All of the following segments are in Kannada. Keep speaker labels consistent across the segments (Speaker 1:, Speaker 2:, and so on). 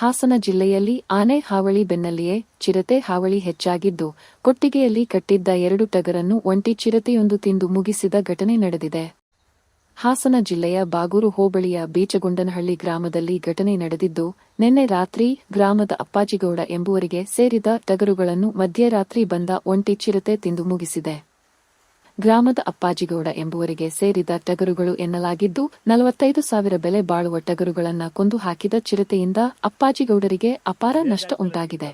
Speaker 1: ಹಾಸನ ಜಿಲ್ಲೆಯಲ್ಲಿ ಆನೆ ಹಾವಳಿ ಬೆನ್ನಲ್ಲಿಯೇ ಚಿರತೆ ಹಾವಳಿ ಹೆಚ್ಚಾಗಿದ್ದು, ಕೊಟ್ಟಿಗೆಯಲ್ಲಿ ಕಟ್ಟಿದ್ದ 2 ಟಗರನ್ನು ಒಂಟಿ ಚಿರತೆಯೊಂದು ತಿಂದು ಮುಗಿಸಿದ ಘಟನೆ ನಡೆದಿದೆ. ಹಾಸನ ಜಿಲ್ಲೆಯ ಬಾಗೂರು ಹೋಬಳಿಯ ಬೀಚಗೊಂಡನಹಳ್ಳಿ ಗ್ರಾಮದಲ್ಲಿ ಘಟನೆ ನಡೆದಿದ್ದು, ನಿನ್ನೆ ರಾತ್ರಿ ಗ್ರಾಮದ ಅಪ್ಪಾಜಿಗೌಡ ಎಂಬುವರಿಗೆ ಸೇರಿದ ಟಗರುಗಳನ್ನು ಮಧ್ಯರಾತ್ರಿ ಬಂದ ಒಂಟಿ ಚಿರತೆ ತಿಂದು ಮುಗಿಸಿದೆ. ಗ್ರಾಮದ ಅಪ್ಪಾಜಿಗೌಡ ಎಂಬುವರಿಗೆ ಸೇರಿದ ಟಗರುಗಳು ಎನ್ನಲಾಗಿದ್ದು, 45,000 ಬೆಲೆ ಬಾಳುವ ಟಗರುಗಳನ್ನ ಕೊಂದು ಹಾಕಿದ ಚಿರತೆಯಿಂದ ಅಪ್ಪಾಜಿಗೌಡರಿಗೆ ಅಪಾರ ನಷ್ಟ ಉಂಟಾಗಿದೆ.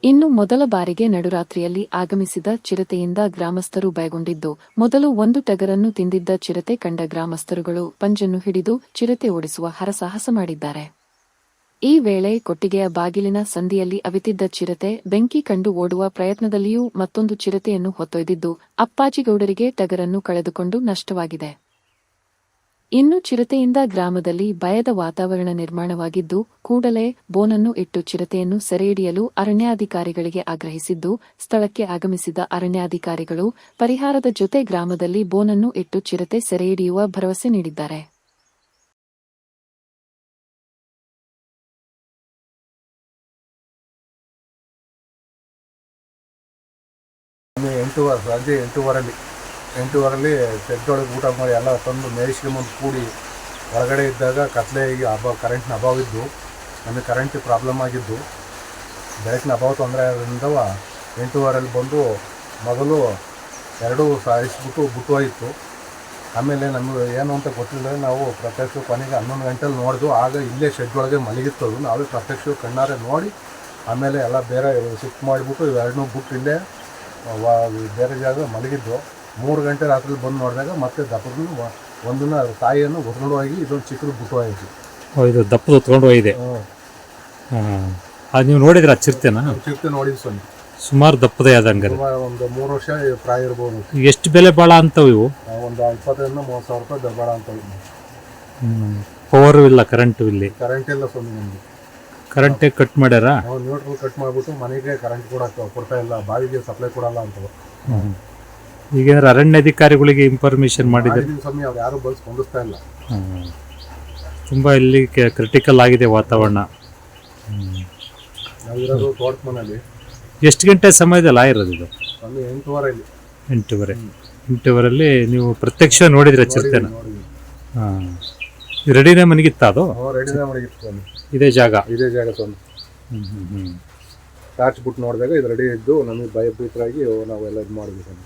Speaker 1: ಇನ್ನು ಮೊದಲ ಬಾರಿಗೆ ನಡುರಾತ್ರಿಯಲ್ಲಿ ಆಗಮಿಸಿದ ಚಿರತೆಯಿಂದ ಗ್ರಾಮಸ್ಥರು ಭಯಗೊಂಡಿದ್ದು, ಮೊದಲು ಒಂದು ಟಗರನ್ನು ತಿಂದಿದ್ದ ಚಿರತೆ ಕಂಡ ಗ್ರಾಮಸ್ಥರುಗಳು ಪಂಜನ್ನು ಹಿಡಿದು ಚಿರತೆ ಓಡಿಸುವ ಹರಸಾಹಸ ಮಾಡಿದ್ದಾರೆ. ಈ ವೇಳೆ ಕೊಟ್ಟಿಗೆಯ ಬಾಗಿಲಿನ ಸಂದಿಯಲ್ಲಿ ಅವಿತಿದ್ದ ಚಿರತೆ ಬೆಂಕಿ ಕಂಡು ಓಡುವ ಪ್ರಯತ್ನದಲ್ಲಿಯೂ ಮತ್ತೊಂದು ಚಿರತೆಯನ್ನು ಹೊತ್ತೊಯ್ದಿದ್ದು, ಅಪ್ಪಾಜಿಗೌಡರಿಗೆ ಟಗರನ್ನು ಕಳೆದುಕೊಂಡು ನಷ್ಟವಾಗಿದೆ. ಇನ್ನು ಚಿರತೆಯಿಂದ ಗ್ರಾಮದಲ್ಲಿ ಭಯದ ವಾತಾವರಣ ನಿರ್ಮಾಣವಾಗಿದ್ದು, ಕೂಡಲೇ ಬೋನನ್ನು ಇಟ್ಟು ಚಿರತೆಯನ್ನು ಸೆರೆಹಿಡಿಯಲು ಅರಣ್ಯಾಧಿಕಾರಿಗಳಿಗೆ ಆಗ್ರಹಿಸಿದ್ದು, ಸ್ಥಳಕ್ಕೆ ಆಗಮಿಸಿದ ಅರಣ್ಯಾಧಿಕಾರಿಗಳು ಪರಿಹಾರದ ಜೊತೆ ಗ್ರಾಮದಲ್ಲಿ ಬೋನನ್ನು ಇಟ್ಟು ಚಿರತೆ ಸೆರೆಹಿಡಿಯುವ ಭರವಸೆ ನೀಡಿದ್ದಾರೆ.
Speaker 2: ಸಂಜೆ 8:15 ಶೆಡ್ಡೊಳಗೆ ಊಟ ಮಾಡಿ ಎಲ್ಲ ತಂದು ಮೇಯಿಸ್ಕೊಂಬಂದು ಕೂಡಿ ಹೊರಗಡೆ ಇದ್ದಾಗ ಕತ್ಲೆಗೆ ಕರೆಂಟ್ನ ಅಭಾವ ಇದ್ದು, ನಮಗೆ ಕರೆಂಟ್ ಪ್ರಾಬ್ಲಮ್ ಆಗಿದ್ದು, ಬೆಳಕಿನ ಅಭಾವ ತೊಂದರೆ ಆದ್ರಿಂದ 8:15 ಬಂದು ಮೊದಲು 2 ಸಾಯಿಸ್ಬಿಟ್ಟು ಹೋಯಿತು. ಆಮೇಲೆ ನಮಗೆ ಏನು ಅಂತ ಗೊತ್ತಿಲ್ಲದೆ ನಾವು ಪ್ರತ್ಯಕ್ಷ ಕೊನೆಗೆ 11 ಗಂಟೆಲಿ ನೋಡಿದ್ವು. ಆಗ ಇಲ್ಲೇ ಶೆಡ್ ಒಳಗೆ ಮಲಗಿತ್ತದು. ನಾವೇ ಪ್ರತ್ಯಕ್ಷ ಕಣ್ಣಾರೆ ನೋಡಿ ಆಮೇಲೆ ಎಲ್ಲ ಬೇರೆ ಶಿಫ್ಟ್ ಮಾಡಿಬಿಟ್ಟು ಇವೆರಡನ್ನೂ ಬಿಟ್ಟು ಇಲ್ಲೇ ಬೇರೆ ಜಾಗ ಮಲಗಿದ್ದು. 3 ಗಂಟೆ ರಾತ್ರಿ ಬಂದು ನೋಡಿದಾಗ ಮತ್ತೆ ದಪ್ಪದ ಒಂದನ್ನ ತಾಯಿಯನ್ನು ಹೊತ್ಕೊಂಡು ಹೋಗಿ ಇದೊಂದು ಚಿಕ್ಕದು ಬಿಟ್ಟು ಹೋಯಿತು.
Speaker 3: ಇದು ದಪ್ಪದ ಹೊತ್ಕೊಂಡು ಹೋಗಿದೆ. ಅದು ನೀವು ನೋಡಿದ್ರೆ ಆ ಚಿರತೆ
Speaker 2: ನೋಡಿದ್ವಿ ಸ್ವಾಮಿ.
Speaker 3: ಸುಮಾರು ದಪ್ಪದೇ ಆದಂಗೆ
Speaker 2: ಒಂದು 3 ವರ್ಷ ಪ್ರಾಯ ಇರ್ಬೋದು.
Speaker 3: ಎಷ್ಟು ಬೆಲೆ ಬಾಳ ಅಂತವು ಇವು?
Speaker 2: ಒಂದು 25,000-30,000 ರೂಪಾಯಿ ಬಾಳ ಅಂತವು.
Speaker 3: ಪವರು ಇಲ್ಲ, ಕರೆಂಟು ಇಲ್ಲಿ?
Speaker 2: ಕರೆಂಟ್ ಇಲ್ಲ ಸ್ವಾಮಿ. ನಮಗೆ
Speaker 3: ಕರೆಂಟೇ ಕಟ್ ಮಾಡ್ಯಾರ.
Speaker 2: ನಾವು ನ್ಯೂಟ್ರಲ್ ಕಟ್ ಮಾಡಿಬಿಟ್ಟು ಮನೆಗೆ ಕರೆಂಟ್ ಕೊಡ್ತಾ ಇಲ್ಲ, ಬಾವಿಗೆ ಸಪ್ಲೈ ಕೊಡಲ್ಲ ಅಂತ.
Speaker 3: ಈಗ ಅರಣ್ಯಾಧಿಕಾರಿಗಳಿಗೆ ಇನ್ಫಾರ್ಮೇಶನ್ ಮಾಡಿದ್ರೆ
Speaker 2: ಸ್ವಾಮಿ ಅವ್ರು ಯಾರು ಬಸ್ ಸ್ಪಂದಿಸ್ತಾ ಇಲ್ಲ.
Speaker 3: ತುಂಬ ಇಲ್ಲಿ ಕ್ರಿಟಿಕಲ್ ಆಗಿದೆ ವಾತಾವರಣ.
Speaker 2: ನಾವಿರೋದು ತೋಟದ ಮನೆಯಲ್ಲಿ.
Speaker 3: ಎಷ್ಟು ಗಂಟೆ ಸಮಯದಲ್ಲಿ ಆಗಿರೋದು ಇದು? 8:15 ನೀವು ಪ್ರತ್ಯಕ್ಷ ನೋಡಿದ್ರೆ ಚಿರತೆನ? ರೆಡಿನೇ ಮನೆಗಿತ್ತ ಅದು?
Speaker 2: ರೆಡಿನೇ ಮನೆಗಿತ್ತು ಸ್ವಾಮಿ.
Speaker 3: ಇದೇ ಜಾಗ
Speaker 2: ಸ್ವಾಮಿ. ಟಾರ್ಚ್ ಬಿಟ್ಟು ನೋಡಿದಾಗ ಇದು ರೆಡಿ ಇದ್ದು ನಮಗೆ ಭಯಭೀತರಾಗಿ ನಾವೆಲ್ಲ ಇದು ಮಾಡಿದ್ವಿ ಸ್ವಾಮಿ.